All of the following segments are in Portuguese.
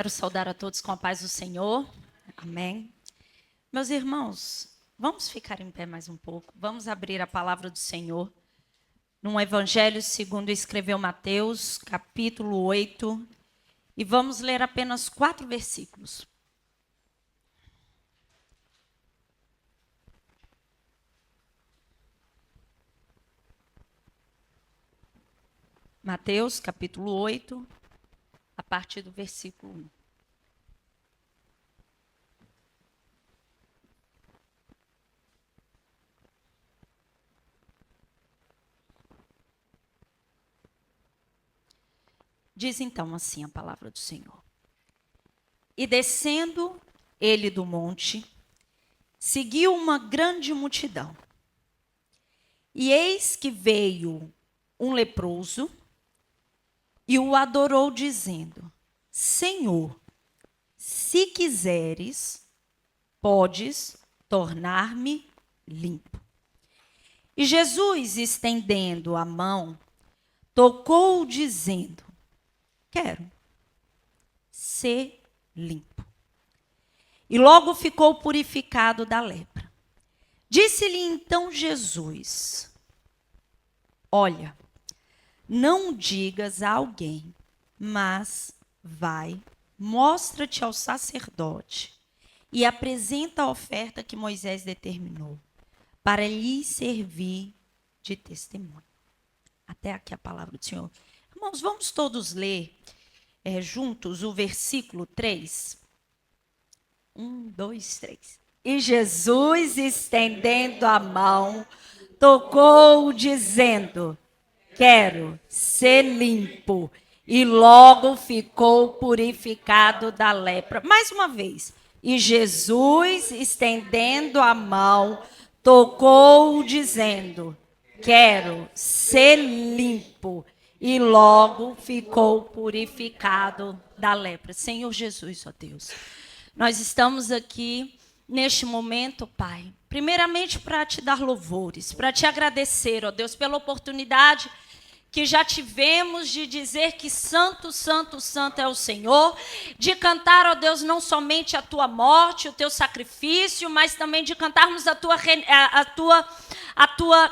Quero saudar a todos com a paz do Senhor. Amém. Meus irmãos, vamos ficar em pé mais um pouco. Vamos abrir a palavra do Senhor num Evangelho segundo escreveu Mateus, capítulo 8. E vamos ler apenas 4 versículos. Mateus, capítulo 8, a partir do versículo 1. Diz então assim a palavra do Senhor. E descendo ele do monte, seguiu uma grande multidão. E eis que veio um leproso e o adorou, dizendo: Senhor, se quiseres, podes tornar-me limpo. E Jesus, estendendo a mão, tocou-o, dizendo: Quero ser limpo. E logo ficou purificado da lepra. Disse-lhe então Jesus: Olha, não digas a alguém, mas vai, mostra-te ao sacerdote e apresenta a oferta que Moisés determinou, para lhe servir de testemunho. Até aqui a palavra do Senhor. Irmãos, vamos todos ler juntos o versículo 3. 1, 2, 3. E Jesus, estendendo a mão, tocou, dizendo: Quero ser limpo. E logo ficou purificado da lepra. Mais uma vez. E Jesus, estendendo a mão, tocou, dizendo: Quero ser limpo. E logo ficou purificado da lepra. Senhor Jesus, ó Deus, nós estamos aqui neste momento, Pai, primeiramente para te dar louvores, para te agradecer, ó Deus, pela oportunidade que já tivemos de dizer que santo, santo, santo é o Senhor, de cantar, ó Deus, não somente a tua morte, o teu sacrifício, mas também de cantarmos a tua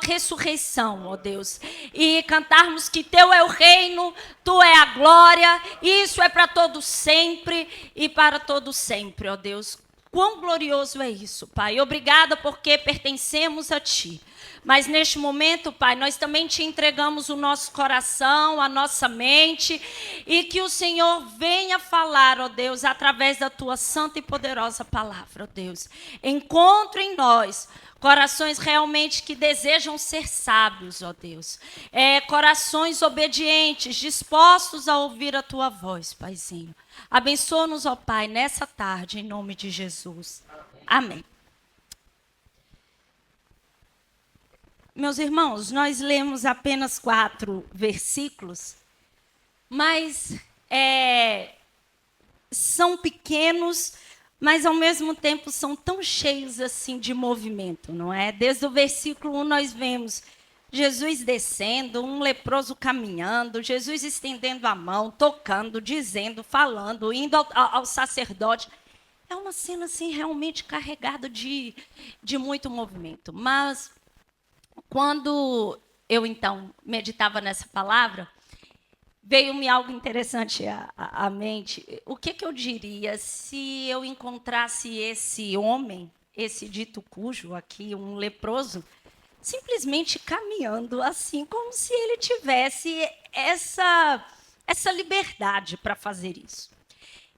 ressurreição, ó Deus, e cantarmos que teu é o reino, tu é a glória, e isso é para todo sempre e para todo sempre, ó Deus. Quão glorioso é isso, Pai. Obrigada porque pertencemos a Ti. Mas neste momento, Pai, nós também Te entregamos o nosso coração, a nossa mente, e que o Senhor venha falar, ó Deus, através da Tua santa e poderosa palavra, ó Deus. Encontre em nós corações realmente que desejam ser sábios, ó Deus. Corações obedientes, dispostos a ouvir a Tua voz, Paizinho. Abençoa-nos, ó Pai, nessa tarde, em nome de Jesus. Amém. Meus irmãos, nós lemos apenas 4 versículos, mas são pequenos, mas ao mesmo tempo são tão cheios assim de movimento, não é? Desde o versículo 1 nós vemos Jesus descendo, um leproso caminhando, Jesus estendendo a mão, tocando, dizendo, falando, indo ao sacerdote. É uma cena assim realmente carregada de muito movimento. Mas quando eu então meditava nessa palavra, veio-me algo interessante à mente. O que eu diria se eu encontrasse esse homem, esse dito cujo aqui, um leproso, simplesmente caminhando assim, como se ele tivesse essa liberdade para fazer isso.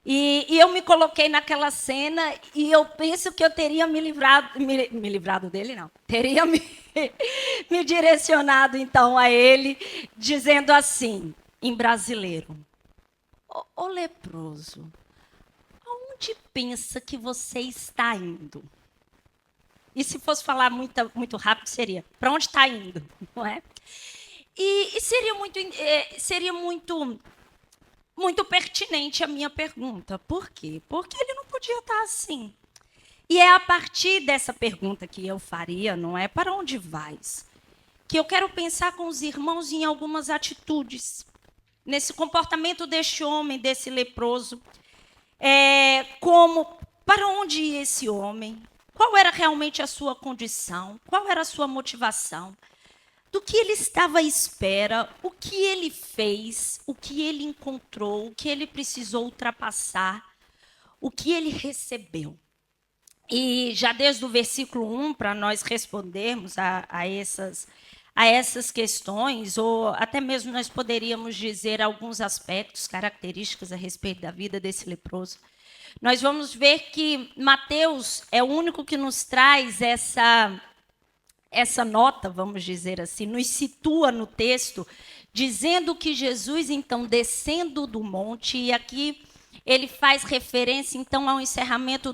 E eu me coloquei naquela cena e eu penso que eu teria me livrado dele, não. Teria me direcionado, então, a ele, dizendo assim, em brasileiro: Ô leproso, aonde pensa que você está indo? E se fosse falar muito rápido, seria: para onde está indo? Não é? E seria muito pertinente a minha pergunta. Por quê? Porque ele não podia estar assim. E é a partir dessa pergunta que eu faria, não é? Para onde vais? Que eu quero pensar com os irmãos em algumas atitudes, nesse comportamento deste homem, desse leproso, para onde ia esse homem, qual era realmente a sua condição, qual era a sua motivação, do que ele estava à espera, o que ele fez, o que ele encontrou, o que ele precisou ultrapassar, o que ele recebeu. E já desde o versículo 1, para nós respondermos a essas questões, ou até mesmo nós poderíamos dizer alguns aspectos, características a respeito da vida desse leproso, nós vamos ver que Mateus é o único que nos traz essa nota, vamos dizer assim, nos situa no texto, dizendo que Jesus, então, descendo do monte, e aqui ele faz referência, então, ao encerramento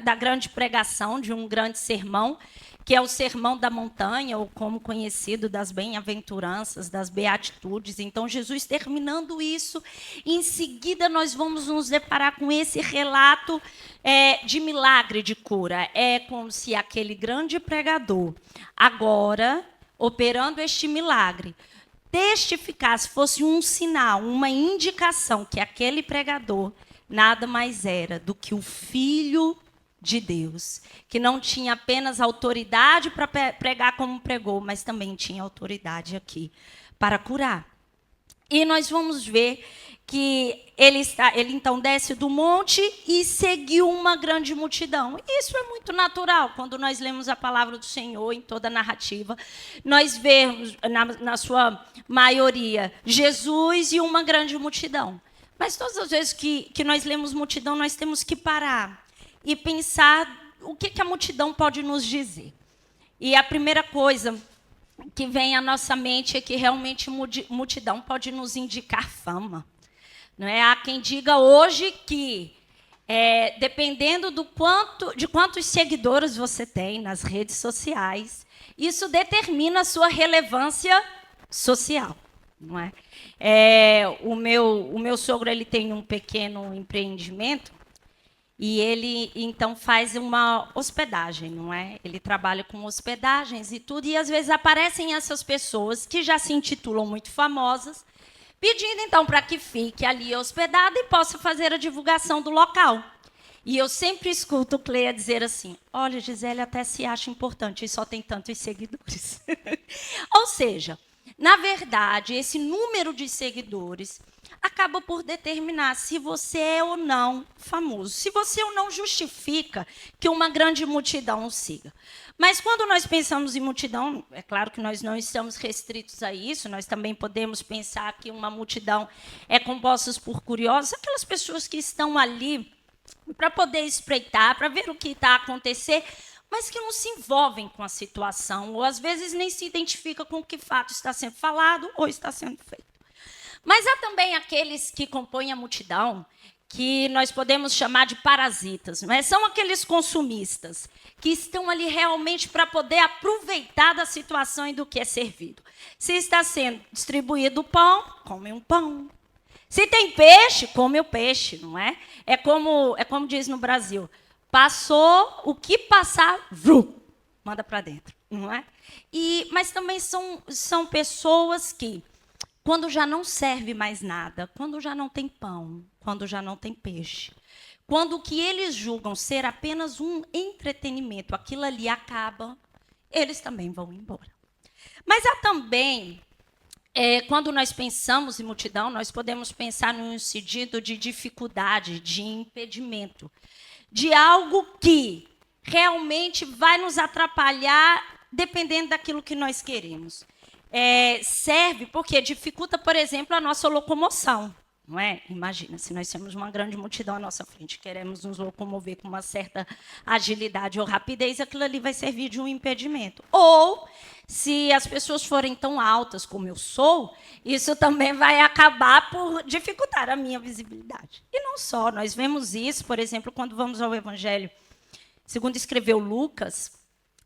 da grande pregação, de um grande sermão, que é o Sermão da Montanha, ou como conhecido, das bem-aventuranças, das beatitudes. Então, Jesus terminando isso, em seguida nós vamos nos deparar com esse relato de milagre de cura. É como se aquele grande pregador, agora, operando este milagre, testificasse, fosse um sinal, uma indicação que aquele pregador nada mais era do que o Filho de Deus, que não tinha apenas autoridade para pregar como pregou, mas também tinha autoridade aqui para curar. E nós vamos ver que ele então desce do monte e seguiu uma grande multidão. Isso é muito natural quando nós lemos a palavra do Senhor em toda a narrativa. Nós vemos, na sua maioria, Jesus e uma grande multidão. Mas todas as vezes que nós lemos multidão, nós temos que parar e pensar o que a multidão pode nos dizer. E a primeira coisa que vem à nossa mente é que realmente multidão pode nos indicar fama. Não é? Há quem diga hoje que, dependendo de quantos seguidores você tem nas redes sociais, isso determina a sua relevância social. Não é? O meu sogro ele tem um pequeno empreendimento e ele, então, faz uma hospedagem, não é? Ele trabalha com hospedagens e tudo, e às vezes aparecem essas pessoas que já se intitulam muito famosas, pedindo, então, para que fique ali hospedada e possa fazer a divulgação do local. E eu sempre escuto o Cleia dizer assim, olha, Gisele até se acha importante e só tem tantos seguidores. Ou seja, na verdade, esse número de seguidores acaba por determinar se você é ou não famoso, se você ou não justifica que uma grande multidão o siga. Mas quando nós pensamos em multidão, é claro que nós não estamos restritos a isso, nós também podemos pensar que uma multidão é composta por curiosos, aquelas pessoas que estão ali para poder espreitar, para ver o que está a acontecer, mas que não se envolvem com a situação, ou às vezes nem se identificam com o que fato está sendo falado ou está sendo feito. Mas há também aqueles que compõem a multidão, que nós podemos chamar de parasitas, não é? São aqueles consumistas que estão ali realmente para poder aproveitar da situação e do que é servido. Se está sendo distribuído pão, come um pão. Se tem peixe, come o peixe, não é? É como diz no Brasil, passou o que passar, manda para dentro, não é? Mas também são pessoas que, quando já não serve mais nada, quando já não tem pão, quando já não tem peixe, quando o que eles julgam ser apenas um entretenimento, aquilo ali acaba, eles também vão embora. Mas há também, quando nós pensamos em multidão, nós podemos pensar num sentido de dificuldade, de impedimento, de algo que realmente vai nos atrapalhar dependendo daquilo que nós queremos. Serve porque dificulta, por exemplo, a nossa locomoção. Não é? Imagina, se nós temos uma grande multidão à nossa frente, queremos nos locomover com uma certa agilidade ou rapidez, aquilo ali vai servir de um impedimento. Ou, se as pessoas forem tão altas como eu sou, isso também vai acabar por dificultar a minha visibilidade. E não só, nós vemos isso, por exemplo, quando vamos ao Evangelho, segundo escreveu Lucas,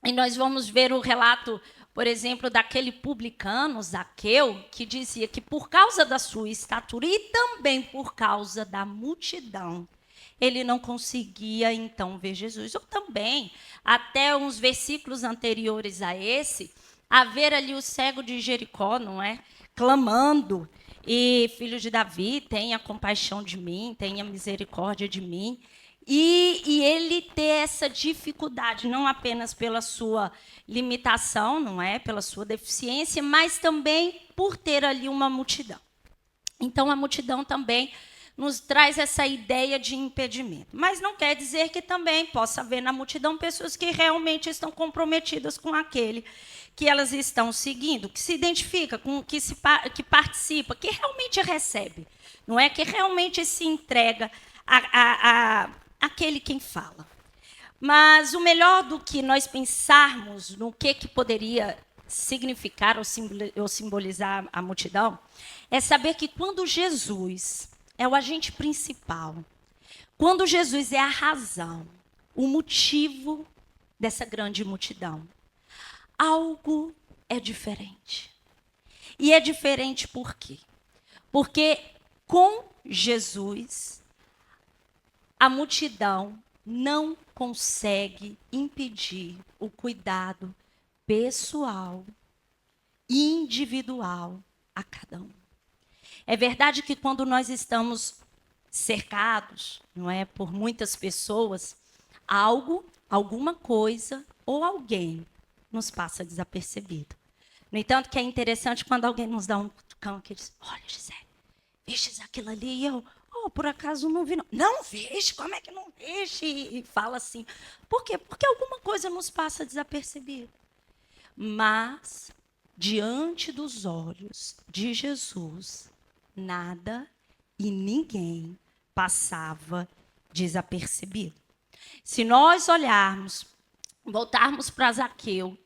e nós vamos ver o relato, por exemplo, daquele publicano, Zaqueu, que dizia que por causa da sua estatura e também por causa da multidão, ele não conseguia, então, ver Jesus. Ou também, até uns versículos anteriores a esse, haver ali o cego de Jericó, não é? Clamando. E, filho de Davi, tenha compaixão de mim, tenha misericórdia de mim. E ele ter essa dificuldade, não apenas pela sua limitação, não é, pela sua deficiência, mas também por ter ali uma multidão. Então, a multidão também nos traz essa ideia de impedimento. Mas não quer dizer que também possa haver na multidão pessoas que realmente estão comprometidas com aquele que elas estão seguindo, que se identifica, que participa, que realmente recebe, não é? Que realmente se entrega àquele quem fala. Mas o melhor do que nós pensarmos no que poderia significar ou simbolizar a multidão é saber que quando Jesus é o agente principal, quando Jesus é a razão, o motivo dessa grande multidão, algo é diferente. E é diferente por quê? Porque com Jesus, a multidão não consegue impedir o cuidado pessoal, individual a cada um. É verdade que quando nós estamos cercados, não é, por muitas pessoas, algo, alguma coisa ou alguém nos passa desapercebido. No entanto, que é interessante quando alguém nos dá um cutucão que diz: olha, Gisele, viste aquilo ali? E eu, por acaso não vi. Não, não vejo, como é que não vejo? E fala assim. Por quê? Porque alguma coisa nos passa desapercebido. Mas, diante dos olhos de Jesus, nada e ninguém passava desapercebido. Se nós olharmos, voltarmos para Zaqueu,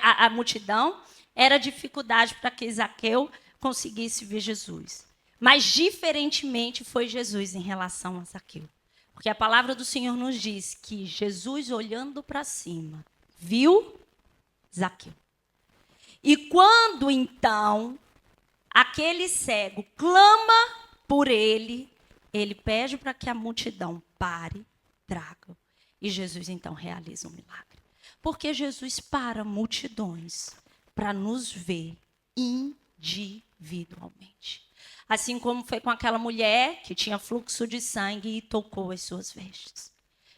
a multidão era dificuldade para que Zaqueu conseguisse ver Jesus. Mas, diferentemente, foi Jesus em relação a Zaqueu. Porque a palavra do Senhor nos diz que Jesus, olhando para cima, viu Zaqueu. E quando, então, aquele cego clama por ele, ele pede para que a multidão pare, traga. E Jesus, então, realiza um milagre. Porque Jesus para multidões para nos ver individualmente. Assim como foi com aquela mulher que tinha fluxo de sangue e tocou as suas vestes.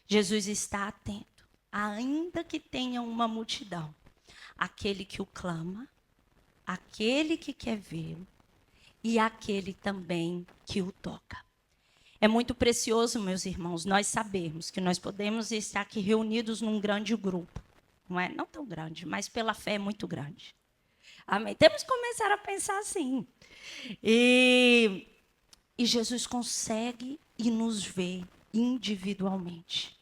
Jesus está atento, ainda que tenha uma multidão. Aquele que o clama, aquele que quer vê-lo e aquele também que o toca. É muito precioso, meus irmãos, nós sabermos que nós podemos estar aqui reunidos num grande grupo. Não é? Não tão grande, mas pela fé é muito grande. Amém? Temos que começar a pensar assim. E Jesus consegue e nos vê individualmente.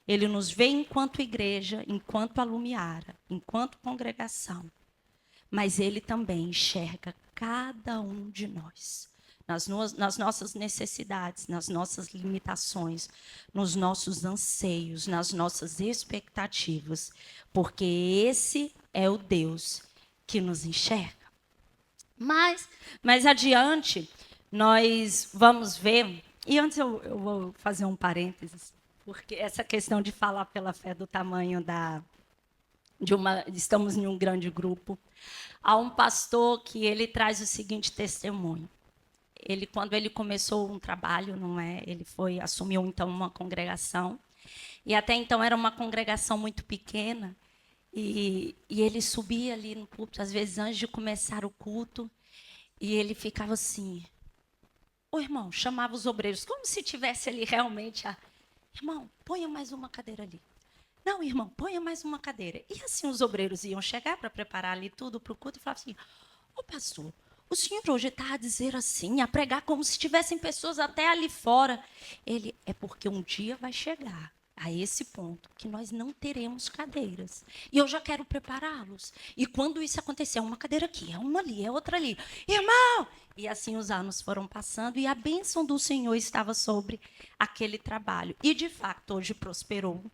Ele nos vê enquanto igreja, enquanto alumiara, enquanto congregação. Mas ele também enxerga cada um de nós. Nas nossas necessidades, nas nossas limitações, nos nossos anseios, nas nossas expectativas. Porque esse é o Deus que nos enxerga. Mais adiante, nós vamos ver, e antes eu vou fazer um parênteses, porque essa questão de falar pela fé do tamanho estamos em um grande grupo. Há um pastor que ele traz o seguinte testemunho. Quando ele começou um trabalho, não é? Ele assumiu então uma congregação. E até então era uma congregação muito pequena. E ele subia ali no púlpito, às vezes antes de começar o culto, e ele ficava assim: ô irmão, chamava os obreiros, como se tivesse ali realmente irmão, ponha mais uma cadeira ali. Não, irmão, ponha mais uma cadeira. E assim os obreiros iam chegar para preparar ali tudo para o culto e falavam assim: ô pastor, o senhor hoje está a dizer assim, a pregar como se tivessem pessoas até ali fora. É porque um dia vai chegar a esse ponto que nós não teremos cadeiras. E eu já quero prepará-los. E quando isso acontecer, uma cadeira aqui, é uma ali, é outra ali. Irmão! E assim os anos foram passando e a bênção do Senhor estava sobre aquele trabalho. E, de fato, hoje prosperou.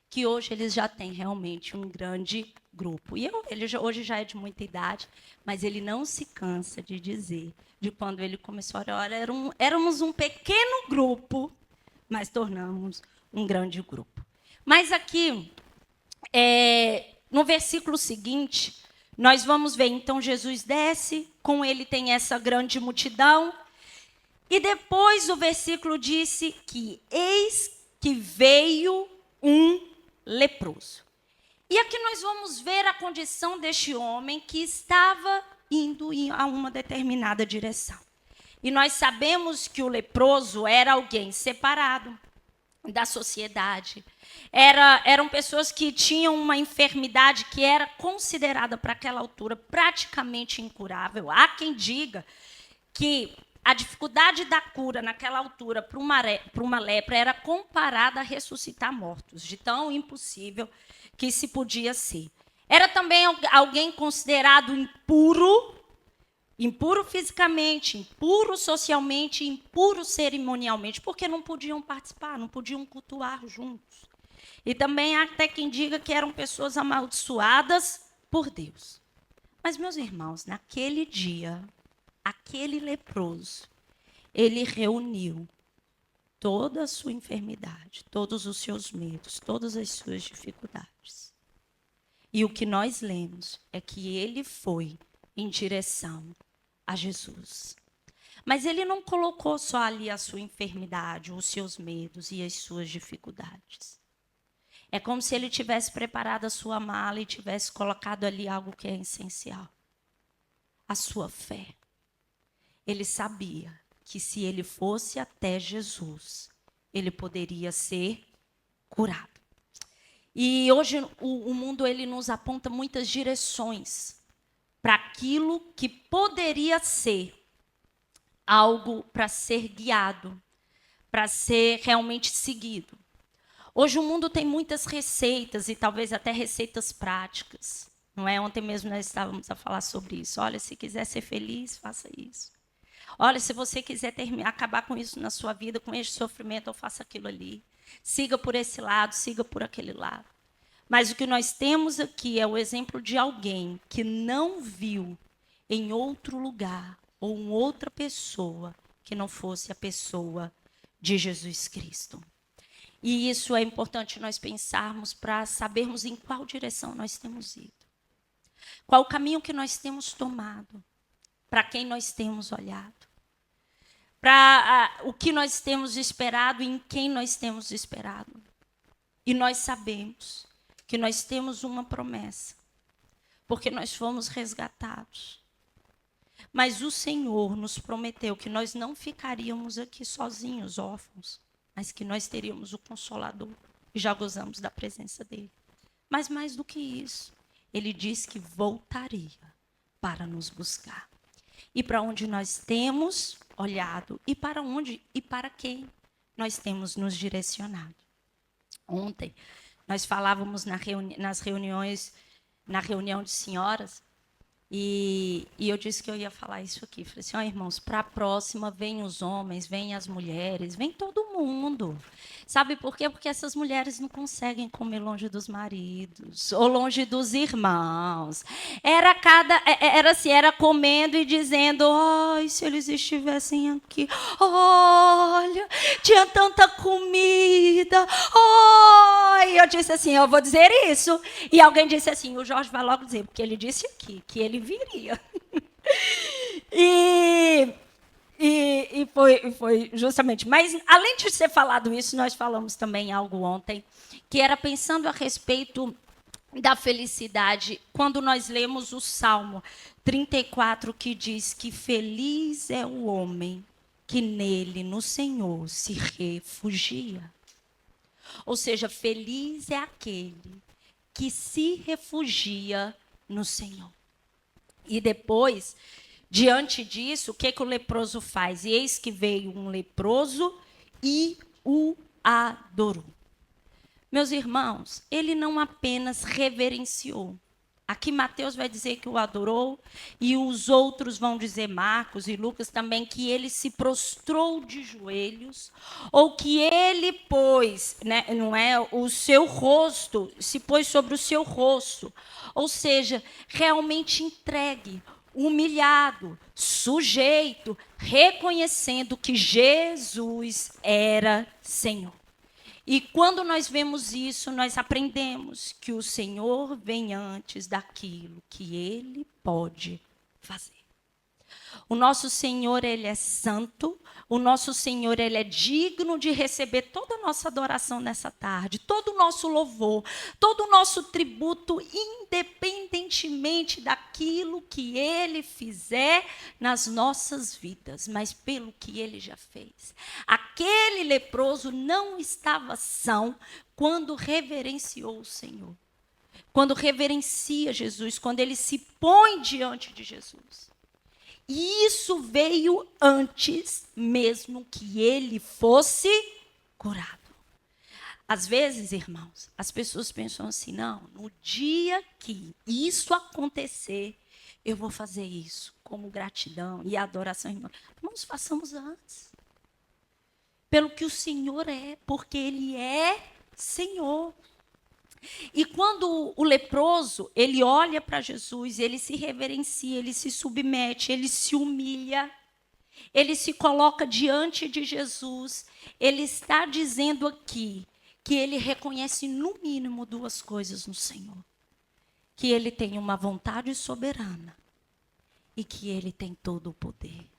Que hoje eles já têm realmente um grande grupo. E ele hoje já é de muita idade, mas ele não se cansa de dizer de quando ele começou a orar. Éramos um pequeno grupo, mas tornamos um grande grupo. Mas aqui, no versículo seguinte, Nós vamos ver, então Jesus desce, com ele tem essa grande multidão, e depois o versículo disse que eis que veio um leproso. E aqui nós vamos ver a condição deste homem que estava indo a uma determinada direção. E nós sabemos que o leproso era alguém separado da sociedade. Eram pessoas que tinham uma enfermidade que era considerada para aquela altura praticamente incurável. Há quem diga que a dificuldade da cura naquela altura para uma lepra era comparada a ressuscitar mortos, de tão impossível que se podia ser. Era também alguém considerado impuro, impuro fisicamente, impuro socialmente, impuro cerimonialmente, porque não podiam participar, não podiam cultuar juntos. E também há até quem diga que eram pessoas amaldiçoadas por Deus. Mas, meus irmãos, naquele dia, aquele leproso, ele reuniu toda a sua enfermidade, todos os seus medos, todas as suas dificuldades. E o que nós lemos é que ele foi em direção a Jesus. Mas ele não colocou só ali a sua enfermidade, os seus medos e as suas dificuldades. É como se ele tivesse preparado a sua mala e tivesse colocado ali algo que é essencial. A sua fé. Ele sabia que se ele fosse até Jesus, ele poderia ser curado. E hoje o mundo ele nos aponta muitas direções para aquilo que poderia ser algo para ser guiado, para ser realmente seguido. Hoje o mundo tem muitas receitas e talvez até receitas práticas. Não é? Ontem mesmo nós estávamos a falar sobre isso. Olha, se quiser ser feliz, faça isso. Olha, se você quiser acabar com isso na sua vida, com este sofrimento, ou faça aquilo ali. Siga por esse lado, siga por aquele lado. Mas o que nós temos aqui é o exemplo de alguém que não viu em outro lugar ou em outra pessoa que não fosse a pessoa de Jesus Cristo. E isso é importante nós pensarmos para sabermos em qual direção nós temos ido. Qual o caminho que nós temos tomado, para quem nós temos olhado, para o que nós temos esperado e em quem nós temos esperado. E nós sabemos que nós temos uma promessa, porque nós fomos resgatados. Mas o Senhor nos prometeu que nós não ficaríamos aqui sozinhos, órfãos, mas que nós teríamos o Consolador e já gozamos da presença dele. Mas mais do que isso, ele disse que voltaria para nos buscar. E para onde nós temos olhado, e para onde e para quem nós temos nos direcionado. Ontem, nós falávamos nas reuniões, na reunião de senhoras, e eu disse que eu ia falar isso aqui. Falei assim, irmãos, para a próxima, vem os homens, vem as mulheres, vem todo mundo. Sabe por quê? Porque essas mulheres não conseguem comer longe dos maridos, ou longe dos irmãos. Era comendo e dizendo, ai, se eles estivessem aqui, olha, tinha tanta comida, ai. Eu disse assim, eu vou dizer isso. E alguém disse assim, o Jorge vai logo dizer, porque ele disse aqui, que ele viria. E foi justamente. Mas, além de ser falado isso, nós falamos também algo ontem, que era pensando a respeito da felicidade, quando nós lemos o Salmo 34, que diz que feliz é o homem que nele, no Senhor, se refugia. Ou seja, feliz é aquele que se refugia no Senhor. E depois, diante disso, o que o leproso faz? E eis que veio um leproso e o adorou. Meus irmãos, ele não apenas reverenciou. Aqui Mateus vai dizer que o adorou, e os outros vão dizer, Marcos e Lucas também, que ele se prostrou de joelhos, ou que ele pôs, né, não é, o seu rosto, se pôs sobre o seu rosto. Ou seja, realmente entregue, humilhado, sujeito, reconhecendo que Jesus era Senhor. E quando nós vemos isso, nós aprendemos que o Senhor vem antes daquilo que Ele pode fazer. O nosso Senhor, Ele é santo. O nosso Senhor, Ele é digno de receber toda a nossa adoração nessa tarde, todo o nosso louvor, todo o nosso tributo, independentemente daquilo que Ele fizer nas nossas vidas, mas pelo que Ele já fez. Aquele leproso não estava são quando reverenciou o Senhor, quando reverencia Jesus, quando ele se põe diante de Jesus. E isso veio antes mesmo que ele fosse curado. Às vezes, irmãos, as pessoas pensam assim, não, no dia que isso acontecer, eu vou fazer isso como gratidão e adoração. Irmãos, façamos antes. Pelo que o Senhor é, porque Ele é Senhor. E quando o leproso, ele olha para Jesus, ele se reverencia, ele se submete, ele se humilha, ele se coloca diante de Jesus, ele está dizendo aqui que ele reconhece no mínimo duas coisas no Senhor. Que ele tem uma vontade soberana e que ele tem todo o poder.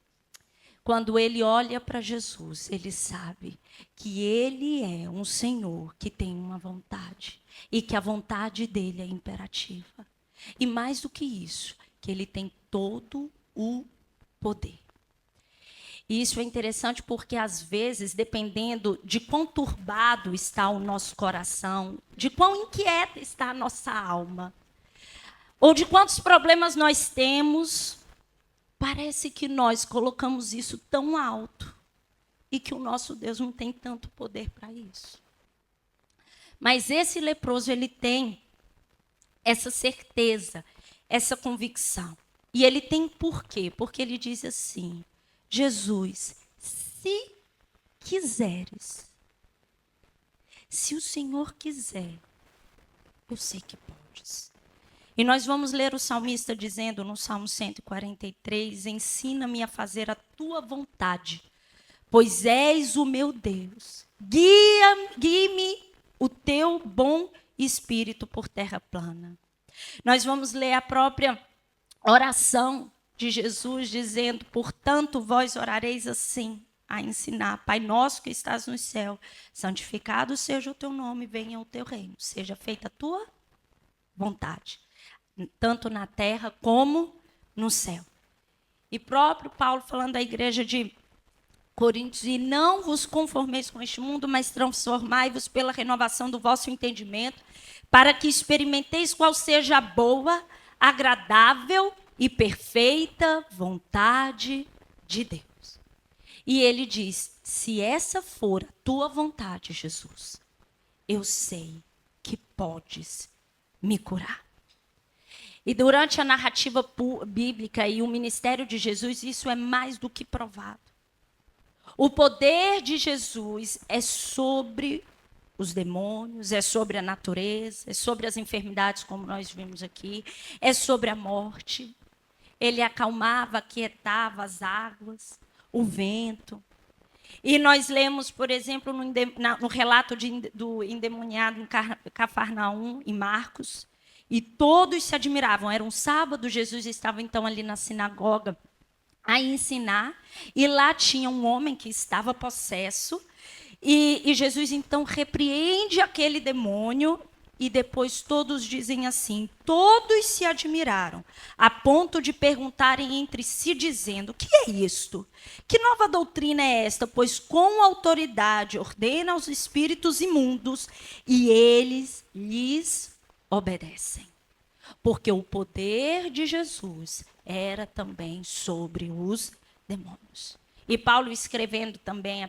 Quando ele olha para Jesus, ele sabe que ele é um Senhor que tem uma vontade e que a vontade dele é imperativa. E mais do que isso, que ele tem todo o poder. E isso é interessante porque, às vezes, dependendo de quão turbado está o nosso coração, de quão inquieta está a nossa alma, ou de quantos problemas nós temos, parece que nós colocamos isso tão alto e que o nosso Deus não tem tanto poder para isso. Mas esse leproso, ele tem essa certeza, essa convicção. E ele tem por quê? Porque ele diz assim, Jesus, se quiseres, se o Senhor quiser, eu sei que podes. E nós vamos ler o salmista dizendo no Salmo 143, ensina-me a fazer a tua vontade, pois és o meu Deus. Guie-me o teu bom espírito por terra plana. Nós vamos ler a própria oração de Jesus dizendo, portanto, vós orareis assim, a ensinar, Pai nosso que estás no céu, santificado seja o teu nome, venha o teu reino, seja feita a tua vontade, tanto na terra como no céu. E próprio Paulo falando à igreja de Coríntios, e não vos conformeis com este mundo, mas transformai-vos pela renovação do vosso entendimento, para que experimenteis qual seja a boa, agradável e perfeita vontade de Deus. E ele diz, se essa for a tua vontade, Jesus, eu sei que podes me curar. E durante a narrativa bíblica e o ministério de Jesus, isso é mais do que provado. O poder de Jesus é sobre os demônios, é sobre a natureza, é sobre as enfermidades, como nós vimos aqui, é sobre a morte. Ele acalmava, aquietava as águas, o vento. E nós lemos, por exemplo, no relato do endemoniado em Cafarnaum, em Marcos, e todos se admiravam. Era um sábado, Jesus estava então ali na sinagoga a ensinar, e lá tinha um homem que estava possesso, e Jesus então repreende aquele demônio, e depois todos dizem assim, todos se admiraram, a ponto de perguntarem entre si, dizendo, o que é isto? Que nova doutrina é esta? Pois com autoridade ordena aos espíritos imundos, e eles lhes obedecem. Porque o poder de Jesus era também sobre os demônios. E Paulo escrevendo também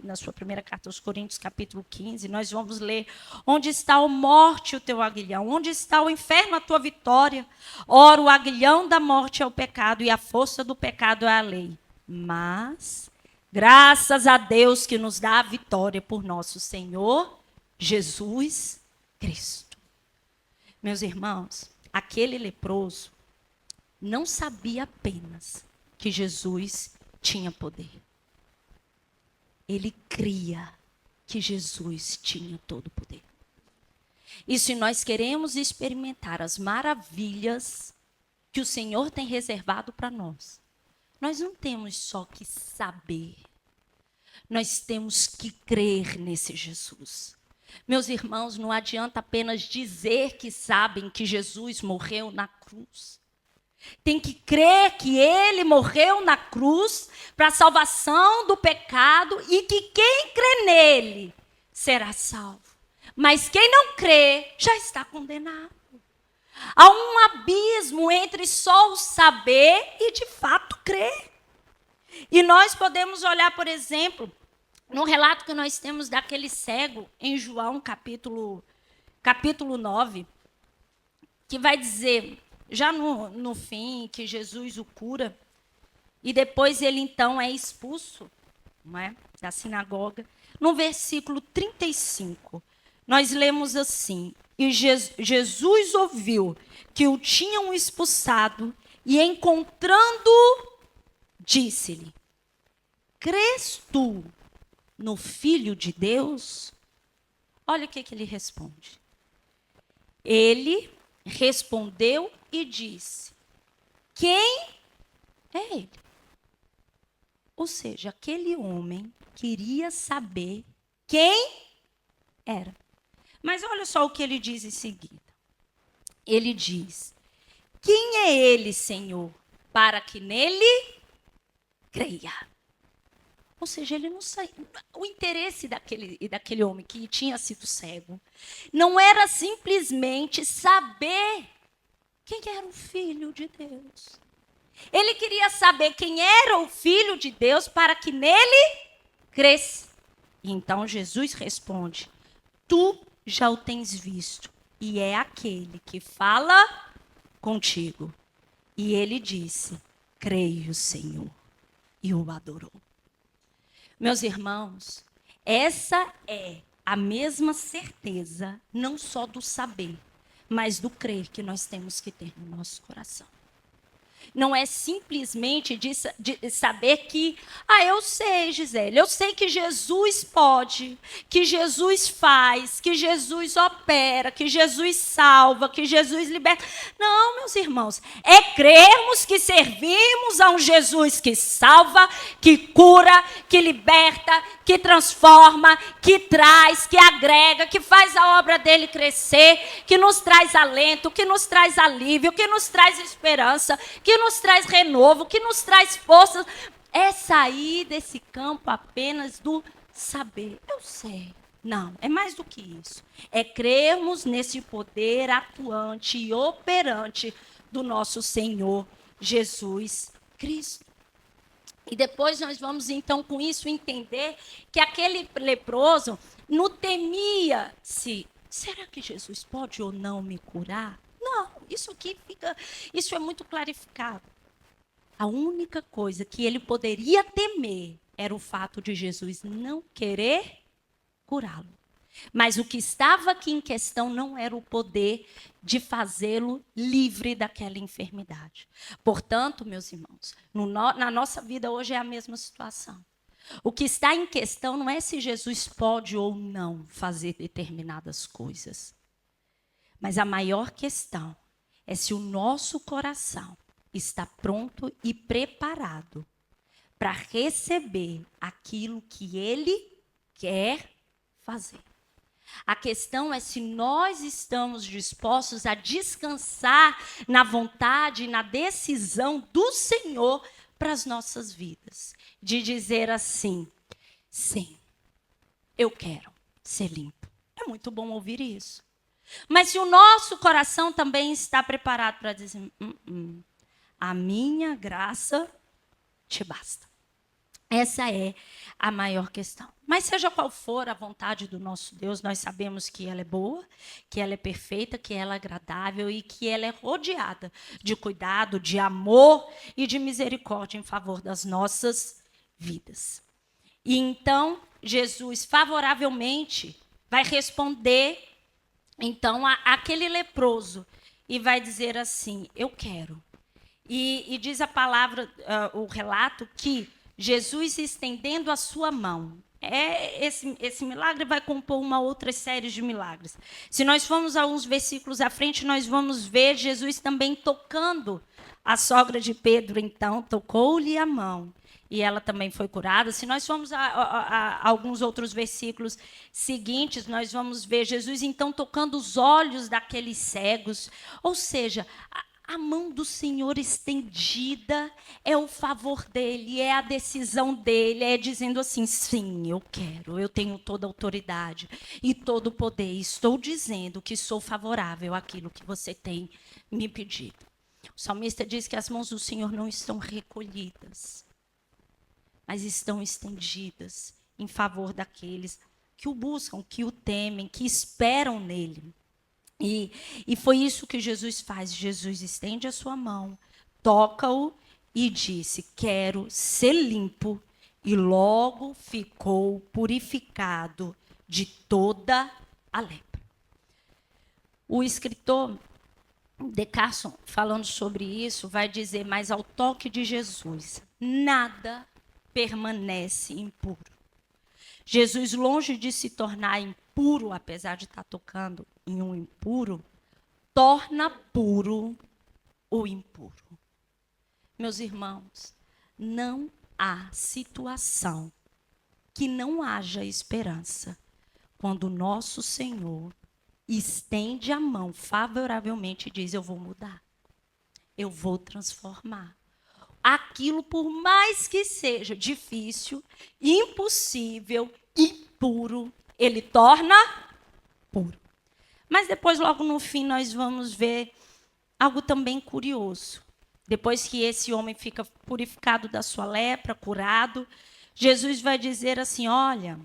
na sua primeira carta aos Coríntios, capítulo 15, nós vamos ler, onde está a morte o teu aguilhão? Onde está o inferno a tua vitória? Ora, o aguilhão da morte é o pecado e a força do pecado é a lei. Mas, graças a Deus que nos dá a vitória por nosso Senhor Jesus Cristo. Meus irmãos, aquele leproso não sabia apenas que Jesus tinha poder. Ele cria que Jesus tinha todo o poder. E se nós queremos experimentar as maravilhas que o Senhor tem reservado para nós, nós não temos só que saber, nós temos que crer nesse Jesus. Meus irmãos, não adianta apenas dizer que sabem que Jesus morreu na cruz. Tem que crer que ele morreu na cruz para a salvação do pecado e que quem crê nele será salvo. Mas quem não crê já está condenado. Há um abismo entre só o saber e de fato crer. E nós podemos olhar, por exemplo, no relato que nós temos daquele cego em João capítulo 9, que vai dizer, já no fim, que Jesus o cura, e depois ele então é expulso, não é, da sinagoga. No versículo 35, nós lemos assim: e Jesus ouviu que o tinham expulsado, e encontrando, disse-lhe: crês tu no Filho de Deus? Olha o que ele responde. Ele respondeu e disse: quem é ele? Ou seja, aquele homem queria saber quem era. Mas olha só o que ele diz em seguida. Ele diz: quem é ele, Senhor, para que nele creia? Ou seja, ele não saiu. O interesse daquele homem que tinha sido cego não era simplesmente saber quem era o Filho de Deus. Ele queria saber quem era o Filho de Deus para que nele cresce. E então Jesus responde: tu já o tens visto, e é aquele que fala contigo. E ele disse: creio, Senhor, e o adorou. Meus irmãos, essa é a mesma certeza, não só do saber, mas do crer que nós temos que ter no nosso coração. Não é simplesmente de saber que, eu sei, Gisele, eu sei que Jesus pode, que Jesus faz, que Jesus opera, que Jesus salva, que Jesus liberta. Não, meus irmãos, é crermos que servimos a um Jesus que salva, que cura, que liberta, que transforma, que traz, que agrega, que faz a obra dele crescer, que nos traz alento, que nos traz alívio, que nos traz esperança, que nos traz renovo, que nos traz força. É sair desse campo apenas do saber. Eu sei. Não, é mais do que isso. É crermos nesse poder atuante e operante do nosso Senhor Jesus Cristo. E depois nós vamos, então, com isso, entender que aquele leproso não temia se, será que Jesus pode ou não me curar? Não, isso é muito clarificado. A única coisa que ele poderia temer era o fato de Jesus não querer curá-lo. Mas o que estava aqui em questão não era o poder de fazê-lo livre daquela enfermidade. Portanto, meus irmãos, na nossa vida hoje é a mesma situação. O que está em questão não é se Jesus pode ou não fazer determinadas coisas. Mas a maior questão é se o nosso coração está pronto e preparado para receber aquilo que ele quer fazer. A questão é se nós estamos dispostos a descansar na vontade e na decisão do Senhor para as nossas vidas. De dizer assim: sim, eu quero ser limpo. É muito bom ouvir isso. Mas se o nosso coração também está preparado para dizer: a minha graça te basta. Essa é a maior questão. Mas seja qual for a vontade do nosso Deus, nós sabemos que ela é boa, que ela é perfeita, que ela é agradável e que ela é rodeada de cuidado, de amor e de misericórdia em favor das nossas vidas. E então, Jesus favoravelmente vai responder então àquele leproso e vai dizer assim: eu quero. E diz a palavra, o relato, que Jesus estendendo a sua mão. esse milagre vai compor uma outra série de milagres. Se nós formos a uns versículos à frente, nós vamos ver Jesus também tocando a sogra de Pedro, então, tocou-lhe a mão. E ela também foi curada. Se nós formos a alguns outros versículos seguintes, nós vamos ver Jesus, então, tocando os olhos daqueles cegos. Ou seja, a mão do Senhor estendida é o favor dele, é a decisão dele, é dizendo assim, sim, eu quero, eu tenho toda a autoridade e todo o poder. Estou dizendo que sou favorável àquilo que você tem me pedido. O salmista diz que as mãos do Senhor não estão recolhidas, mas estão estendidas em favor daqueles que o buscam, que o temem, que esperam nele. E foi isso que Jesus faz. Jesus estende a sua mão, toca-o e disse, quero ser limpo. E logo ficou purificado de toda a lepra. O escritor De Carson, falando sobre isso, vai dizer, mas ao toque de Jesus, nada permanece impuro. Jesus, longe de se tornar impuro, apesar de estar tocando em um impuro, torna puro o impuro. Meus irmãos, não há situação que não haja esperança quando o nosso Senhor estende a mão favoravelmente e diz, eu vou mudar, eu vou transformar. Aquilo, por mais que seja difícil, impossível, impuro, ele torna puro. Mas depois, logo no fim, nós vamos ver algo também curioso. Depois que esse homem fica purificado da sua lepra, curado, Jesus vai dizer assim, olha,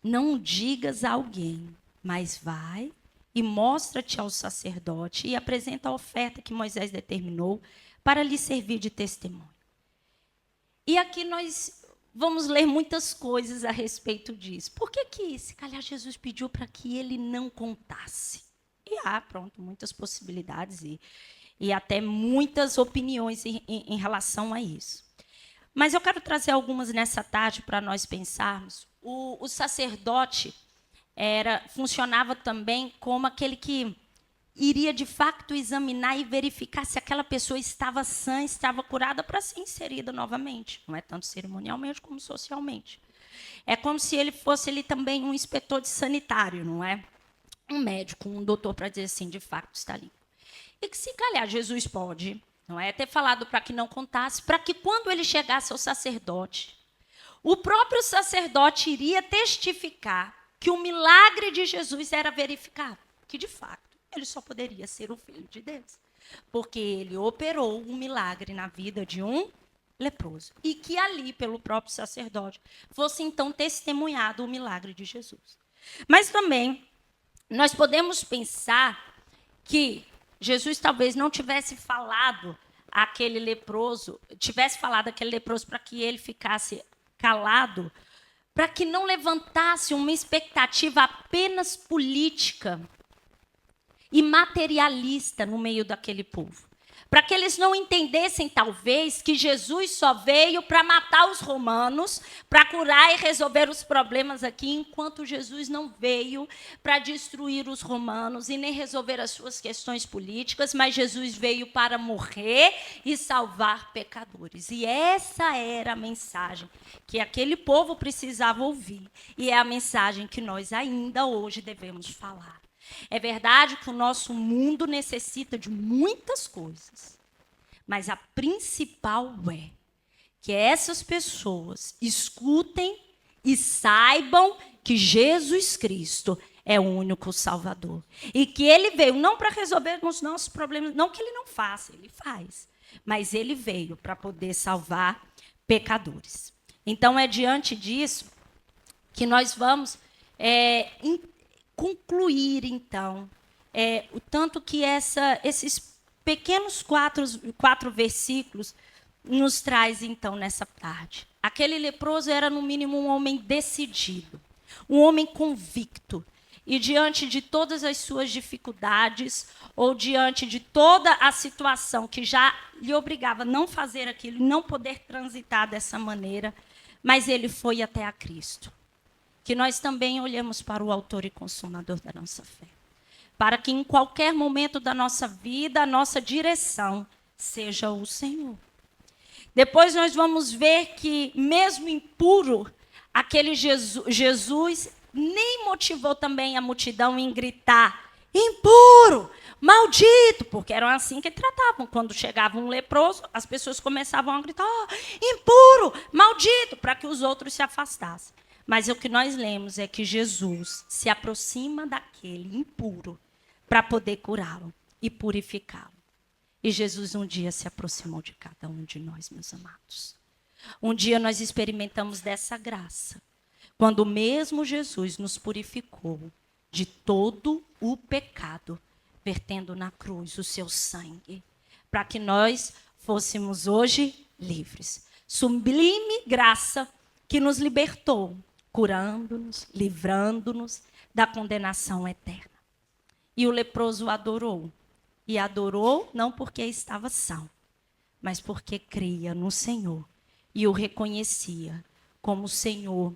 não digas a alguém, mas vai e mostra-te ao sacerdote e apresenta a oferta que Moisés determinou para lhe servir de testemunho. E aqui nós vamos ler muitas coisas a respeito disso. Por que se calhar Jesus pediu para que ele não contasse? E há, muitas possibilidades e até muitas opiniões em relação a isso. Mas eu quero trazer algumas nessa tarde para nós pensarmos. O sacerdote funcionava também como aquele que iria de fato examinar e verificar se aquela pessoa estava sã, estava curada para ser inserida novamente. Não é tanto cerimonialmente como socialmente. É como se ele fosse também um inspetor de sanitário, não é? Um médico, um doutor para dizer assim, de fato está limpo. E que se calhar Jesus pode, não é, ter falado para que não contasse, para que quando ele chegasse ao sacerdote, o próprio sacerdote iria testificar que o milagre de Jesus era verificado, que de fato ele só poderia ser o Filho de Deus, porque ele operou um milagre na vida de um leproso. E que ali, pelo próprio sacerdote, fosse então testemunhado o milagre de Jesus. Mas também, nós podemos pensar que Jesus talvez não tivesse falado àquele leproso, para que ele ficasse calado, para que não levantasse uma expectativa apenas política e materialista no meio daquele povo. Para que eles não entendessem, talvez, que Jesus só veio para matar os romanos, para curar e resolver os problemas aqui, enquanto Jesus não veio para destruir os romanos e nem resolver as suas questões políticas, mas Jesus veio para morrer e salvar pecadores. E essa era a mensagem que aquele povo precisava ouvir. E é a mensagem que nós ainda hoje devemos falar. É verdade que o nosso mundo necessita de muitas coisas, mas a principal é que essas pessoas escutem e saibam que Jesus Cristo é o único Salvador. E que ele veio não para resolver os nossos problemas, não que ele não faça, ele faz, mas ele veio para poder salvar pecadores. Então é diante disso que nós vamos concluir, então, o tanto que esses pequenos quatro versículos nos traz, então, nessa tarde. Aquele leproso era, no mínimo, um homem decidido, um homem convicto. E diante de todas as suas dificuldades, ou diante de toda a situação que já lhe obrigava a não fazer aquilo, não poder transitar dessa maneira, mas ele foi até a Cristo. que nós também olhemos para o autor e consumador da nossa fé. Para que em qualquer momento da nossa vida, a nossa direção seja o Senhor. Depois nós vamos ver que, mesmo impuro, aquele Jesus nem motivou também a multidão em gritar: impuro, maldito, porque eram assim que tratavam. Quando chegava um leproso, as pessoas começavam a gritar: oh, impuro, maldito, para que os outros se afastassem. Mas o que nós lemos é que Jesus se aproxima daquele impuro para poder curá-lo e purificá-lo. E Jesus um dia se aproximou de cada um de nós, meus amados. Um dia nós experimentamos dessa graça, quando o mesmo Jesus nos purificou de todo o pecado, vertendo na cruz o seu sangue, para que nós fôssemos hoje livres. Sublime graça que nos libertou, curando-nos, livrando-nos da condenação eterna. E o leproso adorou. E adorou não porque estava são, mas porque cria no Senhor e o reconhecia como o Senhor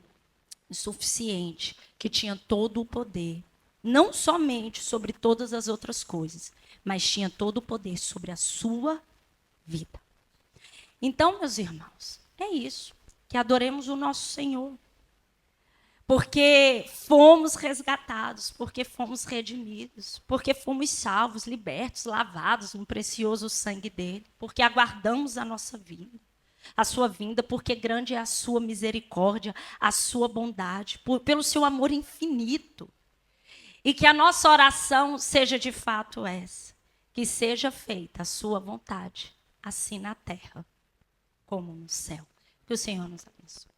suficiente, que tinha todo o poder, não somente sobre todas as outras coisas, mas tinha todo o poder sobre a sua vida. Então, meus irmãos, é isso, que adoremos o nosso Senhor. Porque fomos resgatados, porque fomos redimidos, porque fomos salvos, libertos, lavados no precioso sangue dele, porque aguardamos a nossa vinda, a sua vinda, porque grande é a sua misericórdia, a sua bondade, pelo seu amor infinito. E que a nossa oração seja de fato essa, que seja feita a sua vontade, assim na terra como no céu. Que o Senhor nos abençoe.